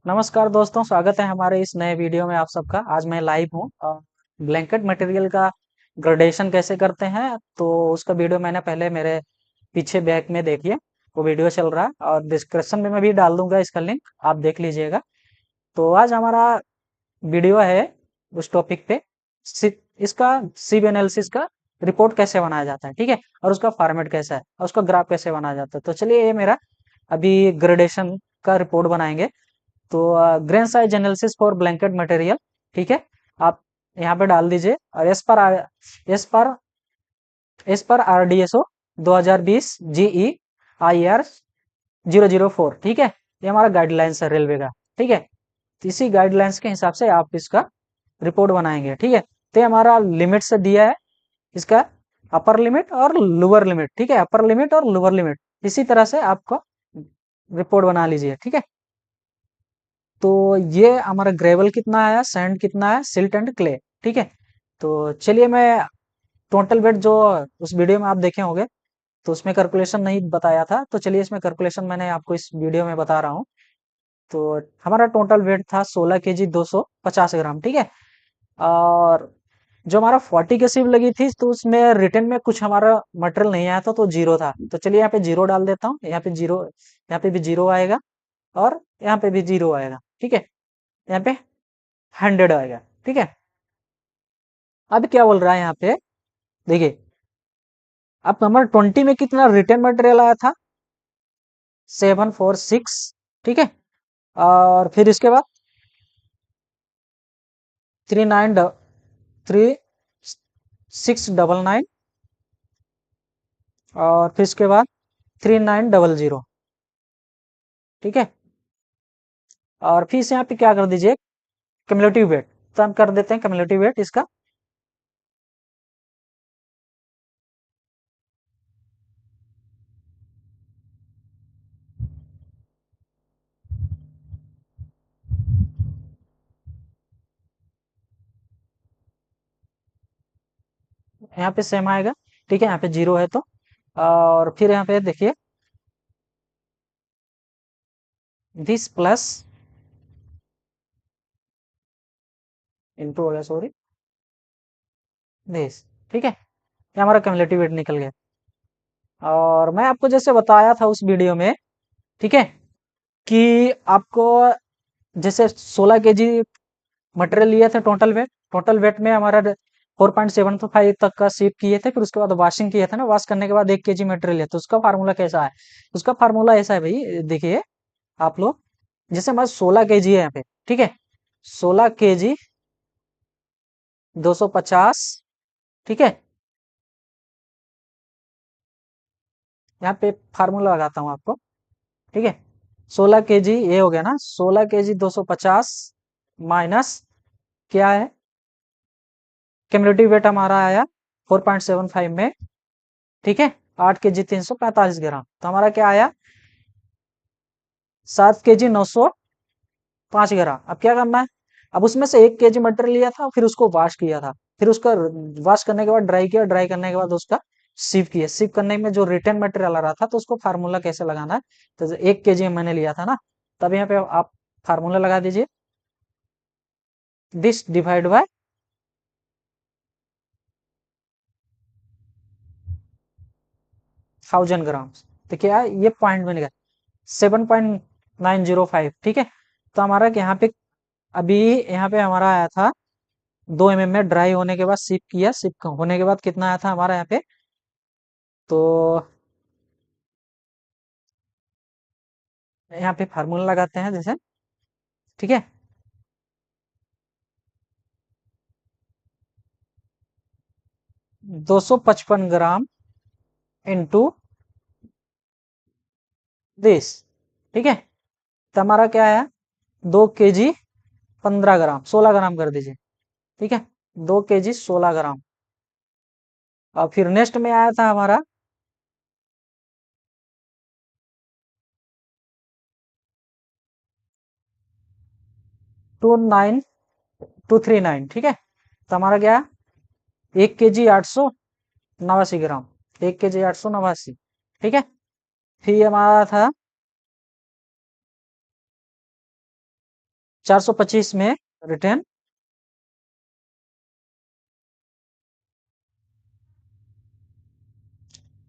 नमस्कार दोस्तों, स्वागत है हमारे इस नए वीडियो में आप सबका। आज मैं लाइव हूँ। ब्लैंकेट मटेरियल का ग्रेडेशन कैसे करते हैं, तो उसका वीडियो मैंने पहले मेरे पीछे बैक में देखिए, वो वीडियो चल रहा है और डिस्क्रिप्शन में मैं भी डाल दूंगा इसका लिंक, आप देख लीजिएगा। तो आज हमारा वीडियो है उस टॉपिक पे, इसका सिव एनालिसिस का रिपोर्ट कैसे बनाया जाता है, ठीक है, और उसका फॉर्मेट कैसा है और उसका ग्राफ कैसे बनाया जाता है। तो चलिए, ये मेरा अभी ग्रेडेशन का रिपोर्ट बनाएंगे। तो grain size analysis for blanket material, ठीक है, आप यहाँ पे डाल दीजिए। और एस पर RDSO 2020 GE IR 004, ठीक है, ये हमारा गाइडलाइंस है रेलवे का, ठीक है। तो इसी गाइडलाइंस के हिसाब से आप इसका रिपोर्ट बनाएंगे, ठीक है। तो ये हमारा लिमिट से दिया है, इसका अपर लिमिट और लोअर लिमिट, ठीक है, अपर लिमिट और लोअर लिमिट, इसी तरह से आपको रिपोर्ट बना लीजिए, ठीक है। तो ये हमारा ग्रेवल कितना आया, सैंड कितना है, सिल्ट एंड क्ले, ठीक है। तो चलिए, मैं टोटल वेट जो उस वीडियो में आप देखे होंगे, तो उसमें कैलकुलेशन नहीं बताया था, तो चलिए इसमें कैलकुलेशन मैंने आपको इस वीडियो में बता रहा हूँ। तो हमारा टोटल वेट था 16 kg 250 ग्राम, ठीक है। और जो हमारा 40 की सिव लगी थी, तो उसमें रिटर्न में कुछ हमारा मटेरियल नहीं आया था, तो जीरो था। तो चलिए यहाँ पे जीरो डाल देता हूँ, यहाँ पे जीरो, यहाँ पे भी जीरो आएगा और यहाँ पे भी जीरो आएगा, ठीक है। यहाँ पे 100 आएगा, ठीक है। अब क्या बोल रहा है यहाँ पे, देखिए, अब हमारे 20 में कितना रिटर्न मटेरियल आया था, 746, ठीक है। और फिर इसके बाद 3699, और फिर इसके बाद 3900, ठीक है। और फिर से यहाँ पे क्या कर दीजिए, कम्युलेटिव वेट, तो हम कर देते हैं कम्युलेटिव वेट इसका। यहाँ पे सेम आएगा, ठीक है, यहाँ पे जीरो है तो। और फिर यहाँ पे देखिए, दिस प्लस इंटू हो गया, सॉरी, दिस, ठीक है, ये हमारा कम्युलेटिव वेट निकल गया। और मैं आपको जैसे बताया था उस वीडियो में, ठीक है, कि आपको जैसे 16 kg मटेरियल लिए थे, टोटल वेट में हमारा 4.75 तक का शिप किए थे, फिर उसके बाद वॉशिंग किए थे ना, वॉश करने के बाद 1 kg मटेरियल है, तो उसका फार्मूला कैसा है। उसका फार्मूला ऐसा है भाई, देखिए आप लोग, जैसे हमारा 16 kg है यहाँ पे, ठीक है, 16 kg 250, ठीक है। यहाँ पे फार्मूला लगाता हूँ आपको, ठीक है। 16 kg ये हो गया ना, 16 kg 250 माइनस क्या है, क्यूमुलेटिव वेट हमारा आया 4.75 में, ठीक है, 8 kg 345 ग्राम, तो हमारा क्या आया, 7 kg 905 ग्राम। अब क्या करना है, अब उसमें से 1 kg मटेरियल लिया था, फिर उसको वॉश किया था, फिर उसका वॉश करने के बाद ड्राई किया, ड्राई करने के बाद उसका सीव किया, सीव करने में जो रिटर्न मटेरियल आ रहा था, तो उसको फार्मूला कैसे लगाना है। तो 1 kg मैंने लिया था ना, तब यहाँ पे आप फार्मूला लगा दीजिए, दिस डिवाइड बाय 1000 ग्राम। तो क्या है, ये पॉइंट में लिखा 7.905, ठीक है। तो हमारा यहाँ पे अभी, यहाँ पे हमारा आया था 2 mm में, ड्राई होने के बाद सिप किया, सिप होने के बाद कितना आया था हमारा यहाँ पे, तो यहाँ पे फार्मूला लगाते हैं जैसे, ठीक है। 255 ग्राम इंटू दिस, ठीक है। तो हमारा क्या है, 2 kg 15 ग्राम, 16 ग्राम कर दीजिए, ठीक है, 2 kg 16 ग्राम। और फिर नेक्स्ट में आया था हमारा 29239, ठीक है। तो हमारा क्या है, 1 kg 889 ग्राम, 1 kg 889, ठीक है। फिर हमारा था 425 में रिटर्न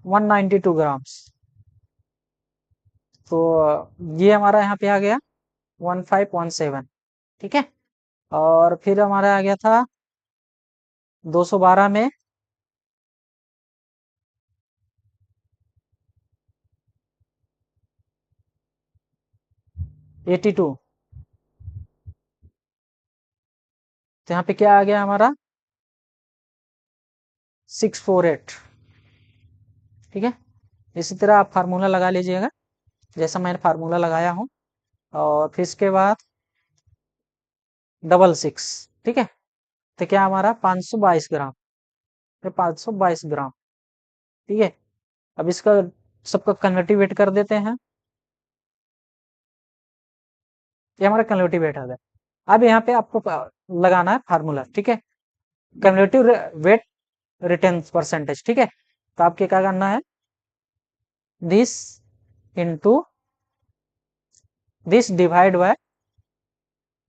192 ग्राम्स। तो ये हमारा यहाँ पे आ गया 1517, ठीक है। और फिर हमारा आ गया था 212 में 82। तो यहाँ पे क्या आ गया हमारा 648, ठीक है। इसी तरह आप फार्मूला लगा लीजिएगा जैसा मैंने फार्मूला लगाया हूँ। और फिर इसके बाद 66, ठीक है। तो क्या हमारा 522 ग्राम, 522 ग्राम, ठीक है। अब इसका सबका कन्वर्टिव वेट कर देते हैं। ये हमारा कन्वर्टिव वेट आ गया। अब यहाँ पे आपको लगाना है फार्मूला, ठीक है। कन्वर्टिव वेट रिटर्न परसेंटेज, ठीक है। तो आपके क्या करना है, this into this divide by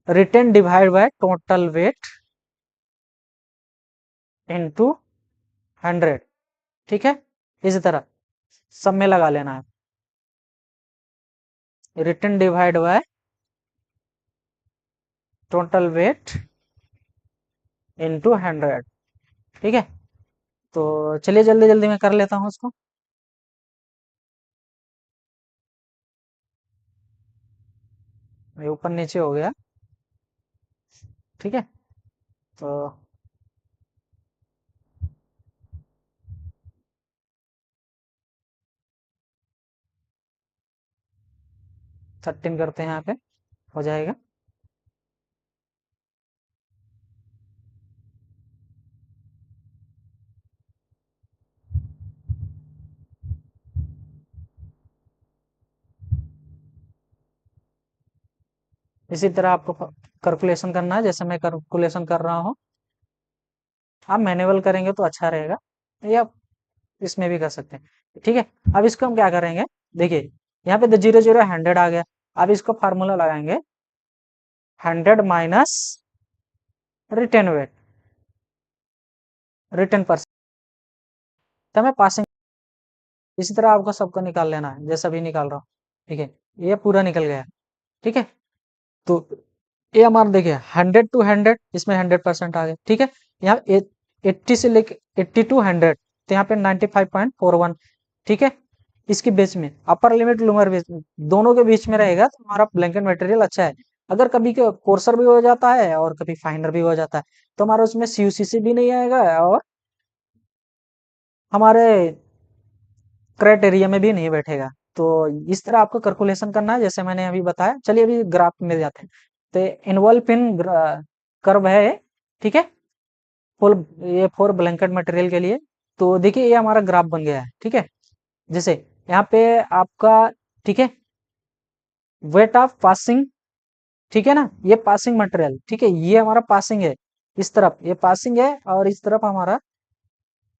return divide by total weight into 100, ठीक है। इसी तरह सब में लगा लेना है, return divide by total weight into 100, ठीक है। तो चलिए जल्दी जल्दी मैं कर लेता हूँ उसको। ये ऊपर नीचे हो गया, ठीक है। तो 13 करते हैं, यहाँ पे हो जाएगा। इसी तरह आपको कैलकुलेशन करना है जैसे मैं कैलकुलेशन कर रहा हूँ। आप मैनुअल करेंगे तो अच्छा रहेगा, या इसमें भी कर सकते हैं, ठीक है। अब इसको हम क्या करेंगे, देखिए यहाँ पे तो 0 0 100 आ गया। अब इसको फार्मूला लगाएंगे 100 minus return weight, return percent, तो हमें पासिंग। इसी तरह आपको सबको निकाल लेना है जैसा भी निकाल रहा हूँ, ठीक है। ये पूरा निकल गया, ठीक है। तो ये हमारा देखिए 100 to 100, इसमें 100% आ गया, ठीक है। यहाँ 80 से लेके 80 to 100, तो यहाँ पे 95.41, ठीक है। इसके बीच में अपर लिमिट लोअर बीच दोनों के बीच में रहेगा तो हमारा ब्लैंकेट मटेरियल अच्छा है। अगर कभी कोर्सर भी हो जाता है और कभी फाइनर भी हो जाता है तो हमारा उसमें सीयूसीसी भी नहीं आएगा और हमारे क्राइटेरिया में भी नहीं बैठेगा। तो इस तरह आपको कैलकुलेशन करना है जैसे मैंने अभी बताया। चलिए अभी ग्राफ में जाते हैं। तो इन्वॉल्व पिन कर्व है, ठीक है, फुल ये फोर ब्लैंकेट मटेरियल के लिए। तो देखिए ये हमारा ग्राफ बन गया है, ठीक है। जैसे यहाँ पे आपका, ठीक है, वेट ऑफ पासिंग, ठीक है ना, ये पासिंग मटेरियल, ठीक है, ये हमारा पासिंग है। इस तरफ ये पासिंग है और इस तरफ हमारा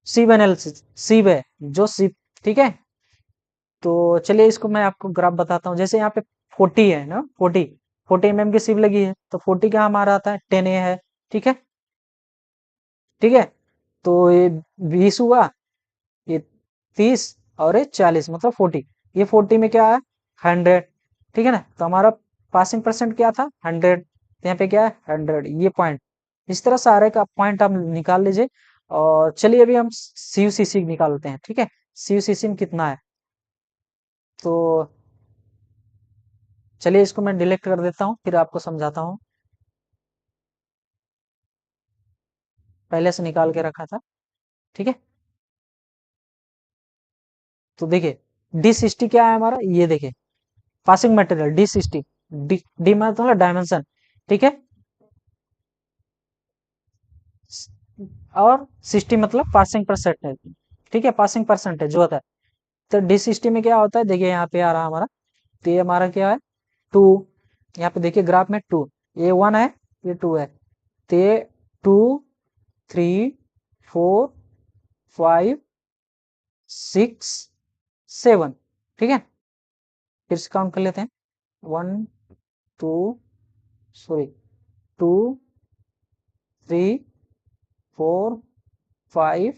सीब एनालिसिस, सीब है जो सीब, ठीक है। तो चलिए इसको मैं आपको ग्राफ बताता हूँ। जैसे यहाँ पे 40 है ना, 40 mm की सीब लगी है तो 40 क्या हमारा आता है 10A है, ठीक है, ठीक है। तो ये 20 हुआ, ये 30 और ये 40 मतलब 40। ये 40 में क्या है 100, ठीक है ना। तो हमारा पासिंग परसेंट क्या था 100, तो यहाँ पे क्या है 100, ये पॉइंट। इस तरह सारे का पॉइंट आप निकाल लीजिए। और चलिए अभी हम सीयूसीसी निकालते हैं, ठीक है। सीयूसीसी में कितना है, तो चलिए इसको मैं डिलीट कर देता हूँ फिर आपको समझाता हूँ। पहले से निकाल के रखा था, ठीक है। तो देखिए D60 क्या है हमारा, ये देखिए पासिंग मटेरियल D60, डी मतलब डायमेंशन, ठीक है। और 60 मतलब पासिंग परसेंटेज, ठीक है, पासिंग परसेंटेज जो होता है। तो D60 में क्या होता है, देखिए यहाँ पे आ रहा हमारा, तो ये हमारा क्या है 2। यहाँ पे देखिए ग्राफ में 2, ये 1 है, ये 2 है। तो ये 2 3 4 5 6 7, ठीक है। फिर से काउंट कर लेते हैं 1 2 सॉरी 2 3 4 5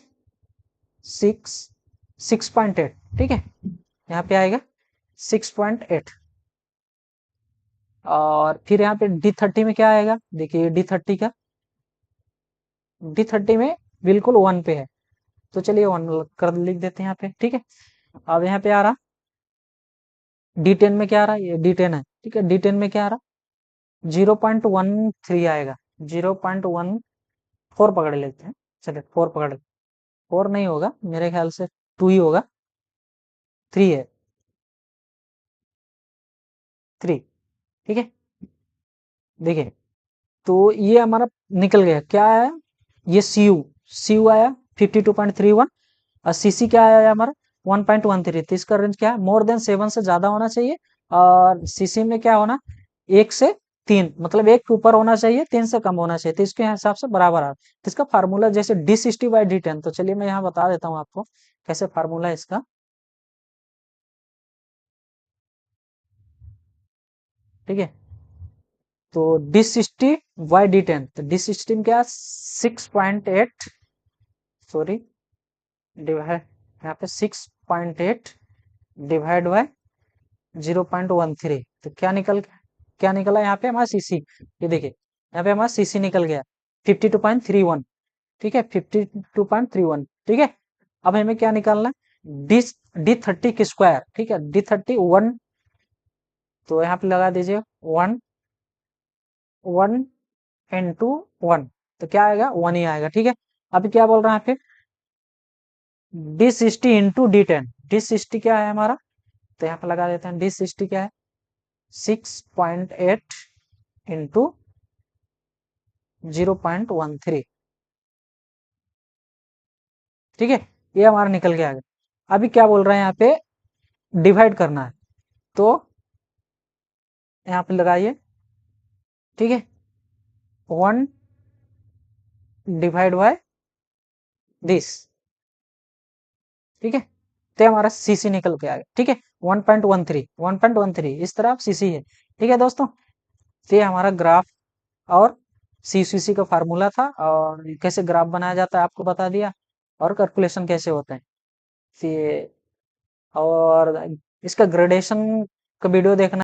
6 6.8, ठीक है, यहाँ पे आएगा 6.8। और फिर यहाँ पे D30 में क्या आएगा, देखिए D30 का, D30 में बिल्कुल 1 पे है, तो चलिए 1 कर लिख देते हैं यहाँ पे, ठीक है। अब यहाँ पे आ रहा D10 में क्या आ रहा है, ये D10 है, ठीक है, D10 में क्या आ रहा 0.13 आएगा, 0.14 पकड़ लेते हैं, चलिए 4 पकड़, 4 नहीं होगा मेरे ख्याल से, 2 ही होगा, 3 है, 3, ठीक है। देखिए तो ये हमारा निकल गया, क्या आया, ये सी यू आया 52.31, और सीसी क्या आया हमारा 1.13, तो इसका रेंज क्या है, मोर देन 7 से ज्यादा होना चाहिए, और सीसी में क्या होना, 1 से 3, मतलब 1 के ऊपर होना चाहिए, 3 से कम होना चाहिए, तो इसके हिसाब से बराबर आ, तो इसका फार्मूला जैसे D60/D10, तो चलिए मैं यहाँ बता देता हूँ आपको कैसे फार्मूला है इसका, ठीक है। तो D60/D10, तो D60 में क्या 6.8, सॉरी डिवाइड, यहाँ पे 6.8 डिवाइड बाय 0.13, तो क्या निकला यहाँ पे हमारा सीसी, ये देखिए यहाँ पे हमारा सीसी निकल गया 52.31, ठीक है, 52.31, ठीक है। अब हमें क्या निकालना है, D30 की स्क्वायर, ठीक है, D30 1, तो यहाँ पे लगा दीजिए 1 1 इंटू 1, तो क्या आएगा 1 ही आएगा, ठीक है। अभी क्या बोल रहा है यहाँ पे D60 इंटू D10, D60 क्या है हमारा, तो यहाँ पे लगा देते हैं D60 क्या है 6.8 इंटू 0.13, ठीक है, ये हमारा निकल के आ गया। अभी क्या बोल रहे हैं यहाँ पे डिवाइड करना है, तो यहाँ पे लगाइए, ठीक है, 1 डिवाइड बाय दिस, ठीक है, तो हमारा सीसी निकल के आ गया, ठीक है, 1.13 इस तरह सीसी है, ठीक है दोस्तों। तो ये हमारा ग्राफ और सीसीसी का फार्मूला था, और कैसे ग्राफ बनाया जाता है आपको बता दिया, और कैलकुलेशन कैसे होते हैं, ये, और इसका ग्रेडेशन का वीडियो देखना